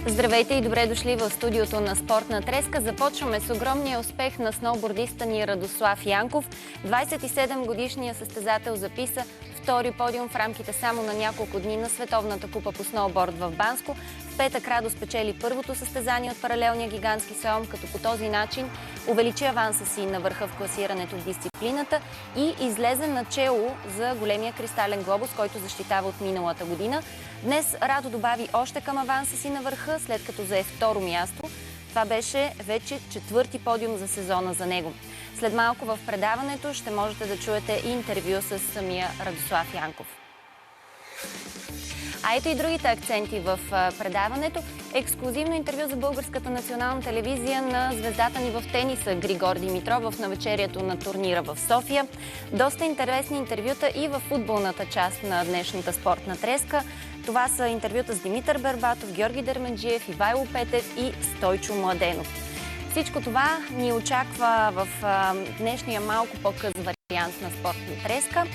Здравейте и добре дошли в студиото на Спортна треска. Започваме с огромния успех на сноубордиста ни Радослав Янков. 27-годишният състезател записа втори подиум в рамките само на няколко дни на Световната купа по сноуборд в Банско. В петък Радо спечели първото състезание от паралелния гигантски слалом, като по този начин увеличи аванса си на върха в класирането в дисциплината и излезе начело за големия кристален глобус, който защитава от миналата година. Днес Радо добави още към аванса си на върха, след като зае второ място. Това беше вече четвърти подиум за сезона за него. След малко в предаването ще можете да чуете и интервю с самия Радослав Янков. А ето и другите акценти в предаването. Ексклузивно интервю за Българската национална телевизия на звездата ни в тениса Григор Димитров в навечерието на турнира в София. Доста интересни интервюта и в футболната част на днешната спортна треска. Това са интервюта с Димитър Бербатов, Георги Дерменджиев, Ивайло Петев и Стойчо Младенов. Всичко това ни очаква в днешния малко по-къс вариант на спортна треска,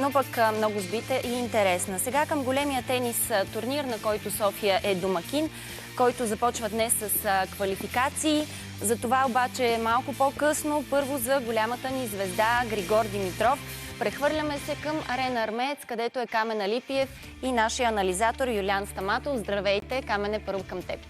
но пък много сбита и интересна. Сега към големия тенис турнир, на който София е домакин, който започва днес с квалификации. За това обаче малко по-късно, първо за голямата ни звезда Григор Димитров. Прехвърляме се към Арена Армеец, където е Камен Алипиев и нашия анализатор Юлиан Стаматов. Здравейте, Камене, първо към теб.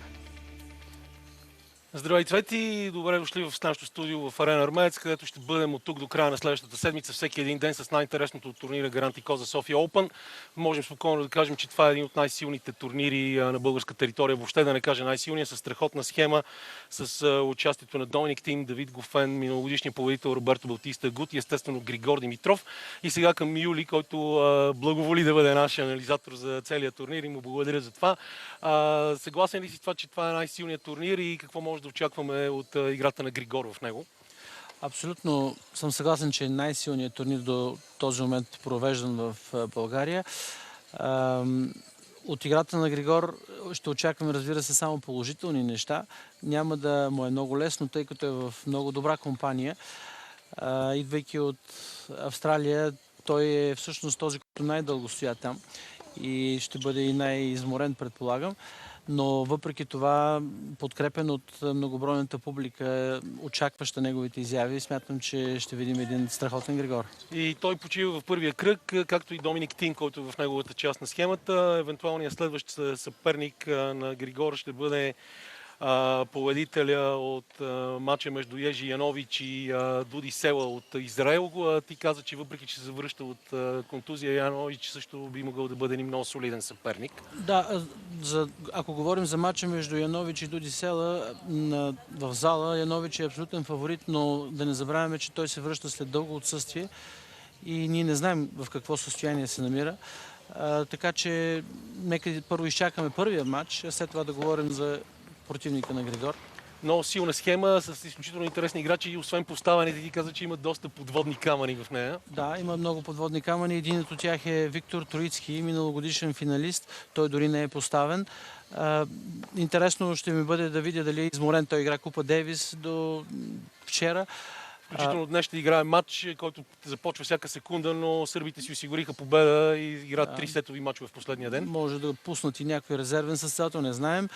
Здравей, Цвети! Добре дошли в нашото студио в Арена Армеец, където ще бъдем от тук до края на следващата седмица, всеки един ден с най-интересното от турнира Гаранти Коза София Open. Можем спокойно да кажем, че това е един от най-силните турнири на българска територия, въобще да не кажа най-силния, с страхотна схема, с участието на Доминик Тим, Давид Гофен, миналогодишния победител Роберто Балтиста Гут и естествено Григор Димитров. И сега към Юли, който благоволи да бъде наш анализатор за целия турнир и му благодаря за това. Съгласен ли си това, че това е най-силният турнир и какво може да очакваме от играта на Григор в него? Абсолютно съм съгласен, че е най-силният турнир до този момент провеждан в България. От играта на Григор ще очакваме, разбира се, само положителни неща. Няма да му е много лесно, тъй като е в много добра компания. Идвайки от Австралия, той е всъщност този, който най-дълго стоя там и ще бъде и най-изморен, предполагам. Но въпреки това, подкрепен от многобройната публика, очакваща неговите изяви, смятам, че ще видим един страхотен Григор. И той почива в първия кръг, както и Доминик Тим, който в неговата част на схемата. Евентуалният следващ съперник на Григор ще бъде победителя от матча между Ежи Янович и Дуди Села от Израел. Ти каза, че въпреки че се завръща от контузия, Янович също би могъл да бъде много солиден съперник. Да, ако говорим за матча между Янович и Дуди Села, в зала Янович е абсолютен фаворит, но да не забравяме, че той се връща след дълго отсъствие и ние не знаем в какво състояние се намира. Така че нека първо изчакаме първия матч, а след това да говорим за противника на Григор. Много силна схема, с изключително интересни играчи и освен поставяните, ти каза, че има доста подводни камъни в нея. Да, има много подводни камъни. Един от тях е Виктор Троицки, миналогодишен финалист. Той дори не е поставен. Интересно ще ми бъде да видя дали е изморен. Той игра Купа Дейвис до вчера. Включително днес ще играе матч, който започва всяка секунда, но сърбите си осигуриха победа и играят 3 сетови матчове в последния ден. Може да пуснат и някой резервен състезател, не знаем.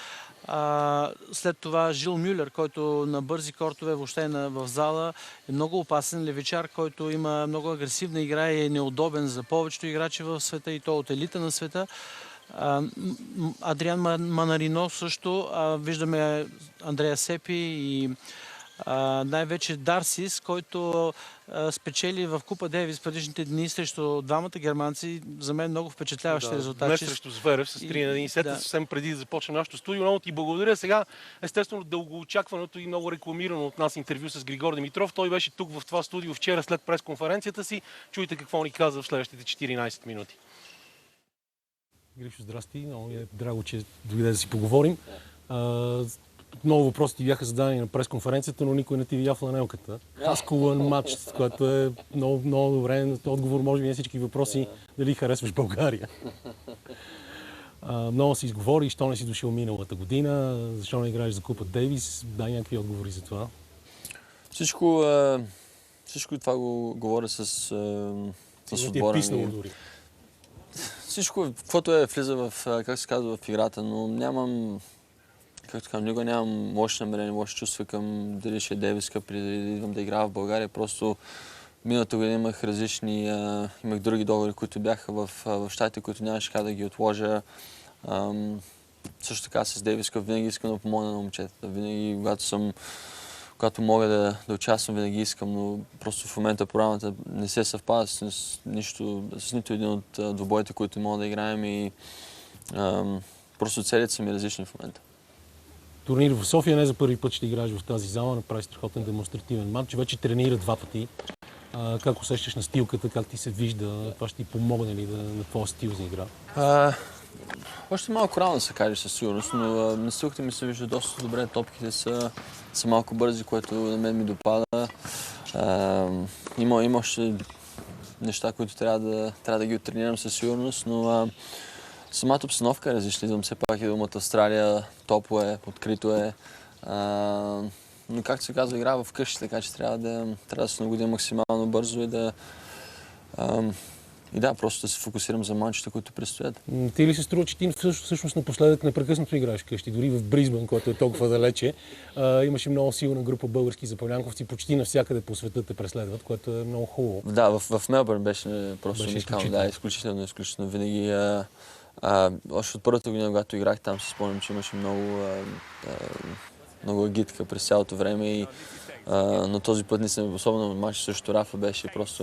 След това Жил Мюлер, който на бързи кортове въобще в зала е много опасен. Левичар, който има много агресивна игра и е неудобен за повечето играчи в света и то от елита на света. Адриан Манарино също. Виждаме Андрея Сепи и най-вече Дарсис, който спечели в Купа Дейвис предишните дни срещу двамата германци. За мен много впечатляващи резултати. Днес срещу Зверев с 3-1 сет, съвсем преди да започнем нашото студио. Много ти благодаря. Сега, естествено, дългоочакваното и много рекламирано от нас интервю с Григор Димитров. Той беше тук в това студио вчера след пресконференцията си. Чуйте какво ни каза в следващите 14 минути. Гришо, здрасти. Много е драго, че дойде да си поговорим. Много въпроси ти бяха зададени на пресконференцията, но никой не ти видя фланелката. Хаскулън матч, което е много, много добре. Отговор може би на всички въпроси дали харесваш България. Много си изговори, що не си дошъл миналата година, защо не играеш за Купа Дейвис. Дай някакви отговори за това. Всичко това го говоря с отбора ми. Всичко, каквото влиза в, как се казва, в играта, но както казвам, никога нямам лоши намерения, лоши чувства към дали ще е Дейвис Къп или да идвам да играя в България. Просто миналата година имах различни, имах други договори, които бяха в щатите, които нямаше как да ги отложа. Също така с Дейвис Къп винаги искам да помогна на момчетата. Винаги, когато мога да участвам, винаги искам, но просто в момента програмата не се съвпада с нито един от двубоите, които мога да играем и просто целите са ми различни в момента. Турнир в София не за първи път ще играеш в тази зала, направи страхотен демонстративен матч. Вече тренира 2 пъти. Как усещаш настилката, как ти се вижда? Това ще ти помогне ли на твоя стил за игра? Още малко рано да се каже със сигурност, но настилката ми се вижда доста добре. Топките са малко бързи, което на мен ми допада. Има още неща, които трябва да ги оттренирам със сигурност, но самата обстановка е различна. Идвам все пак идвам от Австралия, топло е, открито е. Но както се казва, играя вкъщи, така че трябва да се нагодя максимално бързо и да, просто да се фокусирам за мачите, които предстоят. Ти ли се струва, че ти всъщност напоследък непрекъснато играеш вкъщи? Дори в Бризбън, който е толкова далече, имаше много силна група български запалянковци, почти навсякъде по света те преследват, което е много хубаво. Да, в Мелбърн беше просто уникално. Да, изключително. Винаги, още от първата година, когато играх там, се спомням, че имаше много агитка през цялото време но този път наистина, особено матч срещу Рафа, беше просто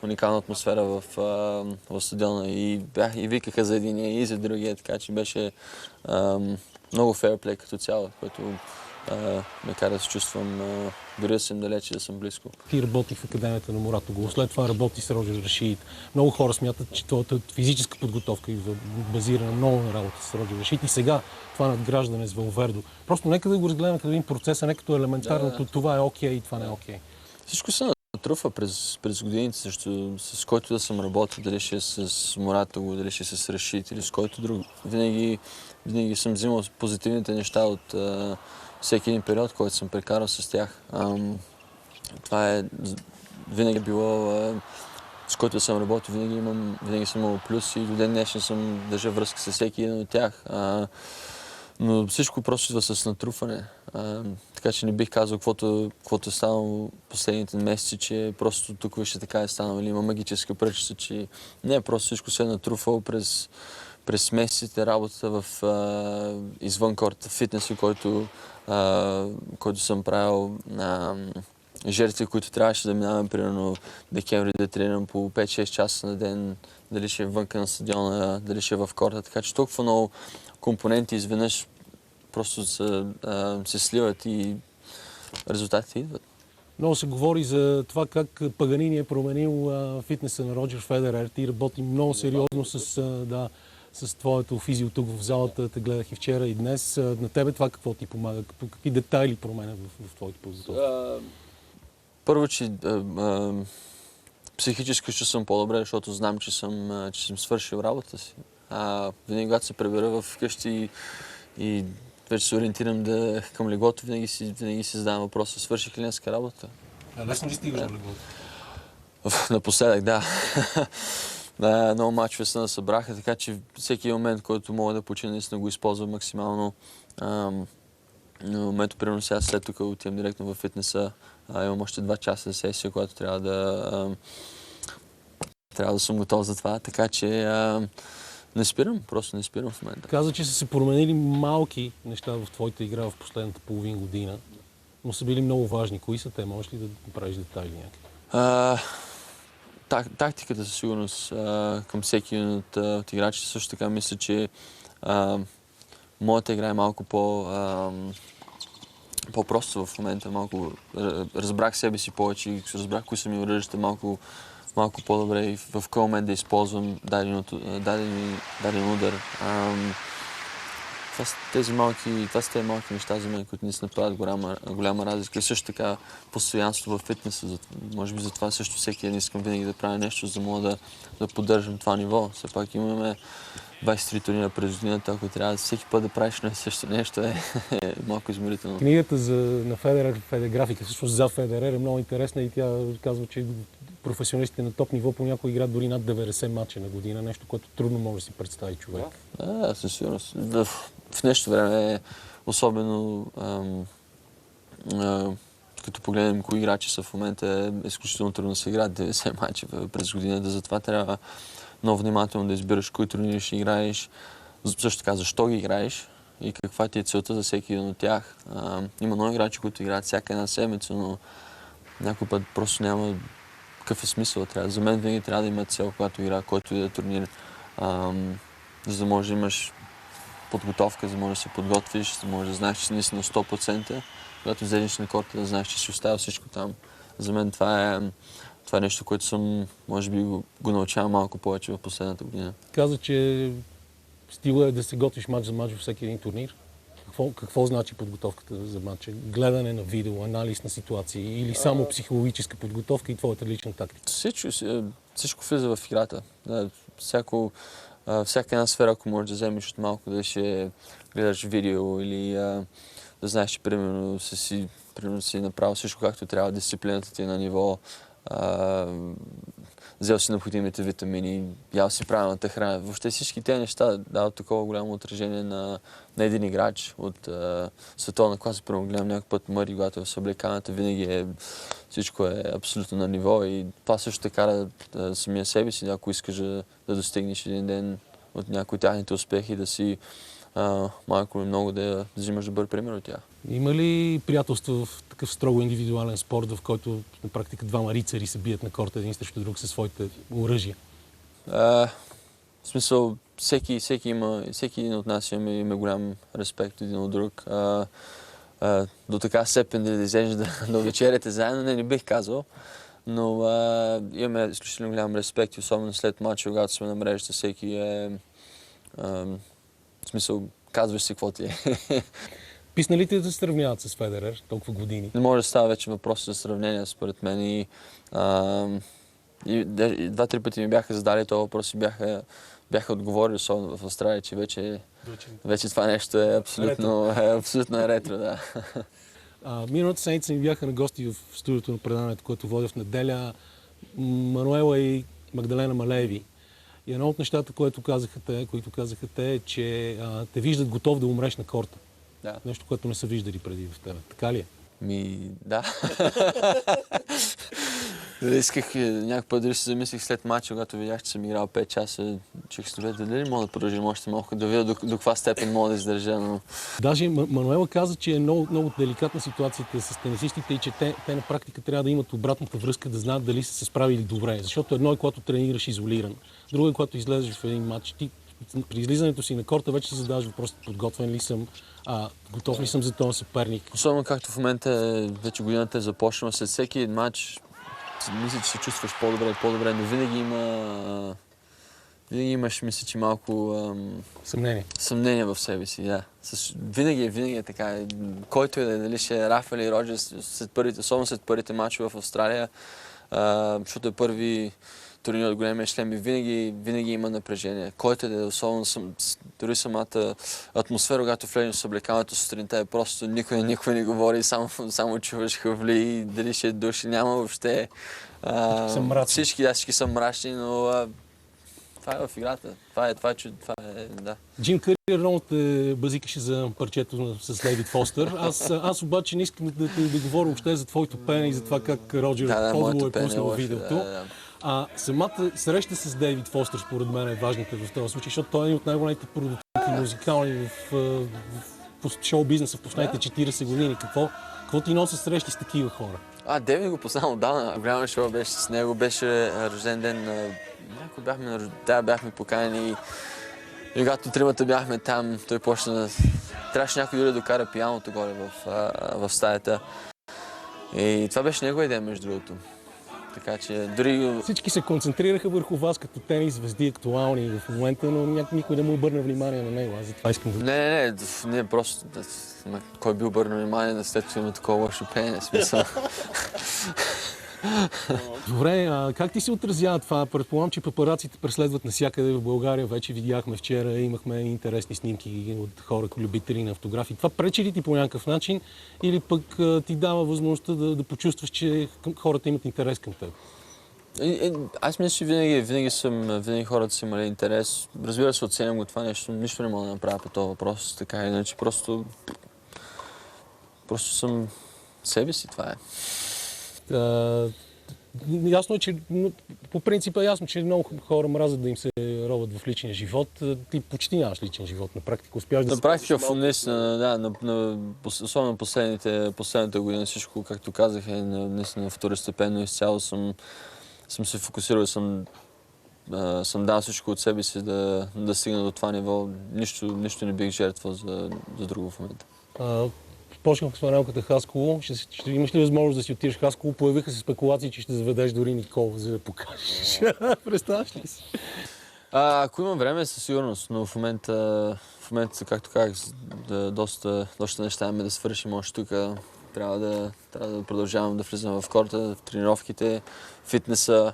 уникална атмосфера в стадиона и викаха за единия и за другия, така че беше много фейрплей като цяло, което ме кара да се чувствам дори да съм далече, да съм близко. Ти работи в Академията на Муратоглу, след това работи с Роджер Рашид. Много хора смятат, че твоята физическа подготовка е базирана много на работа с Роджер Рашид и сега това надграждане с Валвердо. Просто нека да го разгледаме като един процес, а не като елементарното това е окей и това не е окей. Всичко се натрупва през годините, с който да съм работил, дали ще е с Муратоглу, дали ще е с Рашид или с който друг. Винаги съм взимал позитивните неща от всеки един период, който съм прекарал с тях. Това винаги било, с който съм работил, винаги съм имал плюс и до ден днешен съм държа връзка с всеки един от тях. Но всичко просто идва с натрупване. Така че не бих казал каквото е станало последните месеци, че просто тук вижте така е станало или има магическа пръчица, че не, просто всичко се е натрупвало през месеците работата извън корта, фитнеса, който съм правил, жертви, които трябваше да минавам, примерно декември да тренирам по 5-6 часа на ден, дали ще е вънка на стадиона, дали ще е в корта, така че толкова много компоненти изведнъж просто се сливат и резултатите идват. Много се говори за това как Паганини е променил фитнеса на Роджер Федерер. Ти работи много сериозно с твоето физио тук в залата. Те гледах и вчера и днес. На тебе това какво ти помага? Какви детайли променя в твоите подготовка? Първо, че психически ще съм по-добре, защото знам, че съм свършил работа си. Винаги, когато се прибера вкъщи и вече се ориентирам към леглото, винаги си задавам въпроса, свърших ли днеска работа? Лесно ли стигаш до леглото? Напоследък, да. Много мачове се насъбраха, така че всеки момент, който мога да почина, наистина го използвам максимално. Но момента, примерно сега след тук отивам директно във фитнеса. Имам още 2 часа за сесия, която трябва да съм готов за това, така че просто не спирам в момента. Каза, че са се променили малки неща в твоята игра в последната половин година, но са били много важни. Кои са те? Можеш ли да направиш детайли някакви? Тактиката със сигурност към всеки от играчите. Също така мисля, че моята игра е малко по-просто в момента. Малко разбрах себе си повече и разбрах кои са ми оръжията малко по-добре и в кой момент да използвам даден удар. Това са тези малки неща за мен, които наистина правят голяма разлика. И също така постоянство във фитнеса. Може би за това също всеки ден искам винаги да правя нещо, за да мога да поддържам това ниво. Все пак имаме 23 турнира през годината, ако трябва всеки път да правиш също нещо, е малко изморително. Книгата на Федерер, Федеграфика, всъщност за Федерер е много интересна и тя казва, че професионалистите на топ ниво понякога играят дори над 90 мача на година, нещо, което трудно може да си представи човек. Със сигурност. в днешно време, особено като погледнем кои играчи са в момента, е изключително трудно да се играят 90 мача през годината. Затова трябва много внимателно да избираш кои турнири ще играеш, също така защо ги играеш и каква ти е целта за всеки един от тях. Има много играчи, които играят всяка една седмица, но някой път просто няма какъв е смисъл. За мен винаги трябва да има цел, когато игра, който и да е турнир, за да можеш да имаш подготовка, за да можеш да се подготвиш, за да можеш да знаеш, че си наистина 100%. Когато взедеш на корта, да знаеш, че си оставил всичко там. За мен това е нещо, което съм, може би, го научавам малко повече в последната година. Каза, че стила е да се готвиш мач за мач във всеки един турнир. Какво значи подготовката за матча? Гледане на видео, анализ на ситуации или само психологическа подготовка и твоята лична тактика? Всичко влиза в играта. Всяка една сфера, ако можеш да вземеш от малко, да ще гледаш видео или да знаеш, че примерно си направил всичко както трябва, дисциплината ти е на ниво, взел си необходимите витамини, ял си правилната храна. Въобще всички тези неща дават такова голямо отражение на един играч от световна класа. Първо гледам някой път Мъри, когато е в съблеканата, винаги всичко е абсолютно на ниво и това също те кара самия себе си, ако искаш да достигнеш един ден от някои тяхните успехи, да си малко или много да взимаш добър пример от тях. Има ли приятелство в такъв строго индивидуален спорт, в който на практика двама рицари се бият на корта един срещу друг със своите оръжия? В смисъл, всеки един от нас има голям респект един от друг. До така степен да излезеш да вечеряте заедно, не бих казал. Но имаме изключително голям респект, особено след матча, когато сме на мрежата, всеки в смисъл, казваш си какво ти е. Писна ли ти да се сравняват с Федерер толкова години? Не може да става вече въпрос за сравнение, според мен. И 2-3 пъти ми бяха задали този въпрос и бяха отговорили, особено в Австралия, че вече това нещо е абсолютно ретро. Да. Миналата седмица ми бяха на гости в студиото на предаването, което водя в неделя, Мануела и Магдалена Малееви. И едно от нещата, които казаха те, е, че те виждат готов да умреш на корта. Да. Нещо, което не са виждали преди в тебе. Така ли е? Да. Исках някакъв път, дали си замислих след матча, когато видях, че съм играл 5 часа, чех си дали мога да продължим още малко, да видя до каква степен мога да издържа. Но... Даже Мануела каза, че е много деликатна ситуацията с тенисистите и че те на практика трябва да имат обратната връзка, да знаят дали са се справили добре. Защото едно е, когато тренираш изолиран, друго е, когато излезеш в един матч. Ти при излизането си на корта вече си задаваш въпросът: подготвен ли съм, готов ли съм за този съперник. Особено както в момента вече годината е започнала, след всеки матч мисля, че се чувстваш по-добре, но винаги имаш, мисля, че малко съмнение в себе си. Да. Винаги е така. Който е, дали ще е Рафа или Роджерс, особено след първите матчове в Австралия, защото е първи турнир от големия шлем и винаги има напрежение. Който е, особено дори самата атмосфера, когато влезеш в съблекалното сутринта, е просто никой не говори, само чуваш хъвли, дали ще е души, няма въобще. Всички са мрачни, но това е в играта. Това е, да. Джим Къри много те базикаше за парчето с Дейвид Фостър. Аз обаче не искам да говоря въобще за твоето пеене и за това как Роджер Фодоло е пуснал във видеото. Самата среща с Дейвид Фостър, според мен, е важната в този случай, защото той е един от най-големите продуценти музикални в шоу-бизнеса в последните 40 години. Какво ти носи срещи с такива хора? Дейвид го познавам отдавна. Голямо шоу беше с него, беше рожден ден. Бяхме поканени и когато тримата бяхме там, той почна. Трябваше някой дори да докара пианото горе в стаята. И това беше негова идея, между другото. Така че дори... Всички се концентрираха върху вас като тенис звезди актуални в момента, но никой не му обърна внимание на него. Аз затова искам да... Не, просто... Кой би обърнал внимание на след като има такова лошо пеене, смисъл. Добре, как ти се отразява това? Предполагам, че папараците преследват навсякъде в България. Вече видяхме вчера, имахме интересни снимки от хора, любители на автографии. Това пречи ли ти по някакъв начин или пък ти дава възможността да почувстваш, че хората имат интерес към теб? Аз мисля, че винаги хората са имали интерес. Разбира се, оценям го това нещо, нищо не мога да направя по този въпрос, така иначе просто съм себе си, това е. Ясно е, че по принцип е ясно, че много хора мразят да им се роват в личния живот. Ти почти нямаш личен живот, на практика успяваш да... На практика, наистина, да, особено последната година всичко, както казах, е наистина второстепенно. Изцяло съм се фокусирал, съм дал всичко от себе си да стигна до това ниво. Нищо не бих жертвал за друго в момента. Почнах с рамката Хасково. Ще имаш ли възможност да си отидеш в Хасково? Появиха се спекулации, че ще заведеш дори Никол, за да покажеш. Представяш ли си? Ако имам време, със сигурност, но в момента, както казах, доста неща имаме да свършим още тук. Трябва да продължавам да влизам в корта, в тренировките, фитнеса,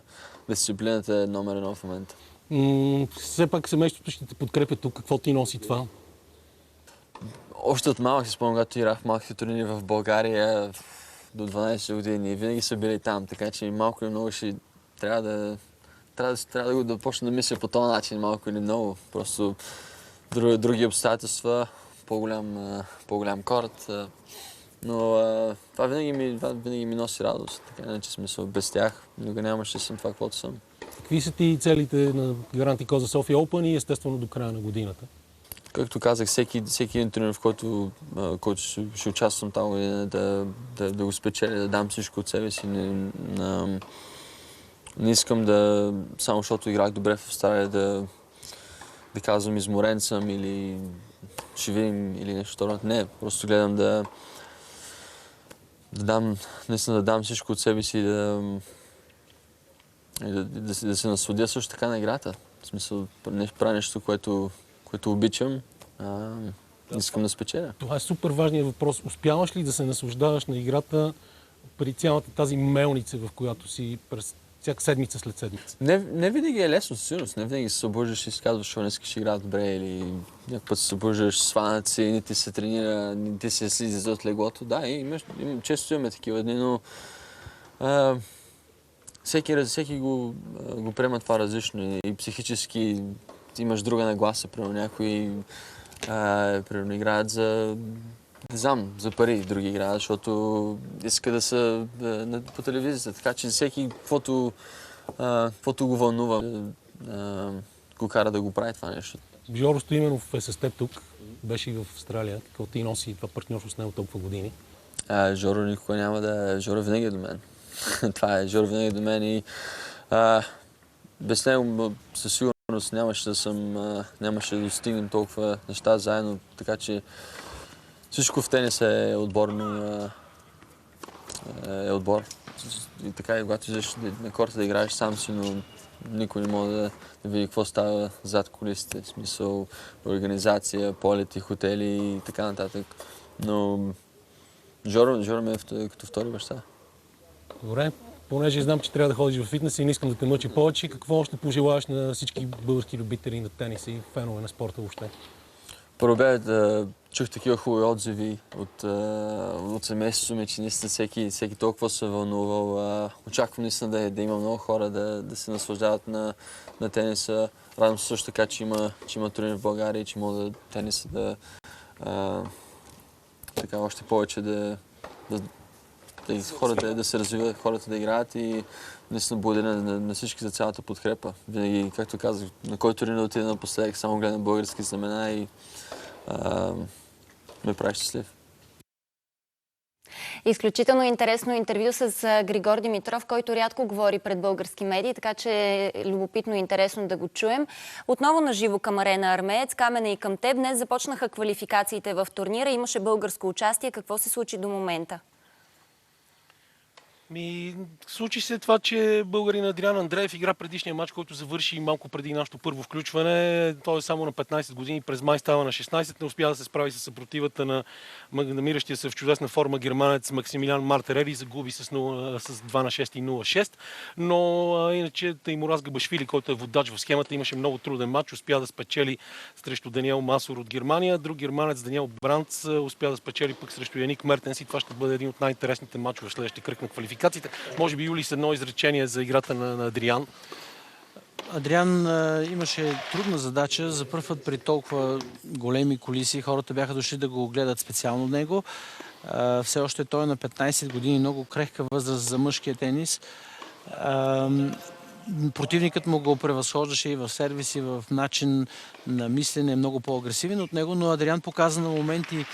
дисциплината е номер 1 в момента. Все пак семейството ще те подкрепя тук. Какво ти носи това? Още от малък си спомням, когато играх в малките турнири в България до 12 години. Винаги са били там, така че малко или много ще трябва да почна да мисля по този начин, малко или много. Просто други обстоятелства, по-голям корт. Но това винаги ми носи радост. Така иначе смисъл, без тях никога нямаше да съм това, каквото съм. Какви са ти целите на Гаранти Коза София Open и естествено до края на годината? Както казах, всеки един турнир, в който ще участвам тази година, да го спечеля, да дам всичко от себе си. Не искам да, само защото играх добре в Австралия, да казвам изморен съм или ще видим или нещо второ. Не, просто гледам да дам всичко от себе си и да се насладя също така на играта. В смисъл, правя нещо, което обичам, искам да спечеля. Това е супер важният въпрос. Успяваш ли да се наслаждаваш на играта при цялата тази мелница, в която си през всяка седмица след седмица? Не винаги е лесно, със сигурност. Не винаги се събуждаш и си казваш, що не искаш да игра добре или някакъв път се събуждаш, сванат си, не ти се тренира, не ти се слиза от леглото. Да, често имаме такива дни, но всеки го приема това различно и психически имаш друга нагласа, примерно някои играят за пари, други играят, защото иска да са по телевизията. Така че всеки, каквото го вълнува, го кара да го прави това нещо. Жоро Стоименов е с теб тук, беше и в Австралия. Какво ти носи това партньорство с него толкова години? Жоро никога няма да... Жоро винаги е до мен. Това е, Жоро винаги е до мен и без него със сигурност нямаше да достигнем толкова неща заедно, така че всичко в тенис е отборно. Отбор. И така, когато излезеш на корта да играеш сам си, но никой не може да види какво става зад кулисите. В смисъл, организация, полети, хотели и така нататък. Но Жоро ме е като втори баща. Добре, понеже знам, че трябва да ходиш в фитнес и не искам да те мъча повече, какво още пожелаваш на всички български любители на тенис и фенове на спорта въобще? Първо чух такива хубави отзиви от семейството ми, че наистина всеки толкова се вълнувал. Очаквам наистина да има много хора да се наслаждават на тениса. Радвам се също така, че има турнир в България и че мога тениса така още повече хората да се развиват, хората да играят и наистина благодаря на всички за цялата подкрепа. Винаги, както казах, на който турнир да отида напоследък, само гледам български знамена и ме прави щастлив. Изключително интересно интервю с Григор Димитров, който рядко говори пред български медии, така че е любопитно и интересно да го чуем. Отново на живо към Арена Армеец. Камена и към теб. Днес започнаха квалификациите в турнира. Имаше българско участие. Какво се случи до момента? Случи се това, че българин Адриан Андреев игра предишния матч, който завърши малко преди нашето първо включване. Той е само на 15 години, през май става на 16. Не успя да се справи с съпротивата на намиращия се в чудесна форма германец Максимилиан Мартирели и загуби с 2 на 6 и 0-6. Но иначе Таймураз Габашвили, който е водач в схемата, имаше много труден матч. Успя да спечели срещу Даниел Масур от Германия. Друг германец Даниел Брандц успя да спечели пък срещу Яник Мертенс и това ще бъде един от най-интересните матчове в следващия кръг на квалификация. квалификациите. Може би, Юли, с едно изречение за играта на Адриан. Адриан имаше трудна задача. За първ път при толкова големи кулиси хората бяха дошли да го гледат специално от него. Все още той е на 15 години, много крехка възраст за мъжкия тенис. Противникът му го превъзхождаше и в сервис, и в начин на мислене, много по-агресивен от него, но Адриан показа на моменти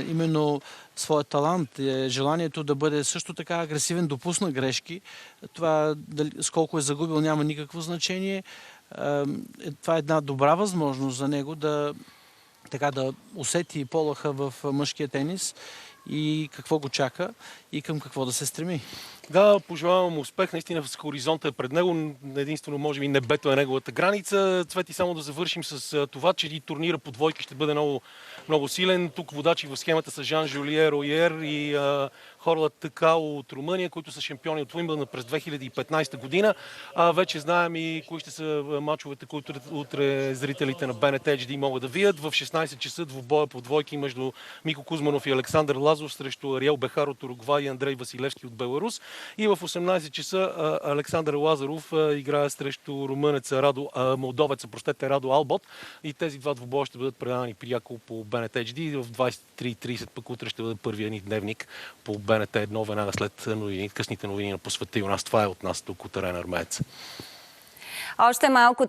именно своят талант, желанието да бъде също така агресивен, допусна грешки. Това с колко е загубил няма никакво значение. Това е една добра възможност за него да усети полъха в мъжкия тенис и какво го чака и към какво да се стреми. Да, пожелавам му успех. Наистина с хоризонта е пред него. Единствено, може би, небето е неговата граница. Цвети, само да завършим с това, че и турнира по двойки ще бъде много, много силен. Тук водачи в схемата са Жан-Жулие Ройер и Хорлат Такао от Румъния, които са шампиони от Уимбълдън през 2015 година. Вече знаем и кои ще са мачовете, които утре зрителите на БНТ HD могат да видят. В 16 часа двубоя по двойки между Мико Кузманов и Александър Лазов срещу Ариел Бехар от Уругвай и Андрей Василевски от Беларус. И в 18 часа Александър Лазаров играе срещу румънеца молдовеца, Радо Албот. И тези два двубоя ще бъдат предавани пряко по БНТ HD. В 23:30 пък утре ще бъде първия ни дневник по БНТ 1, веднага след късните новини на По света и у нас. Това е от нас тук от Арена Армеец. Още малко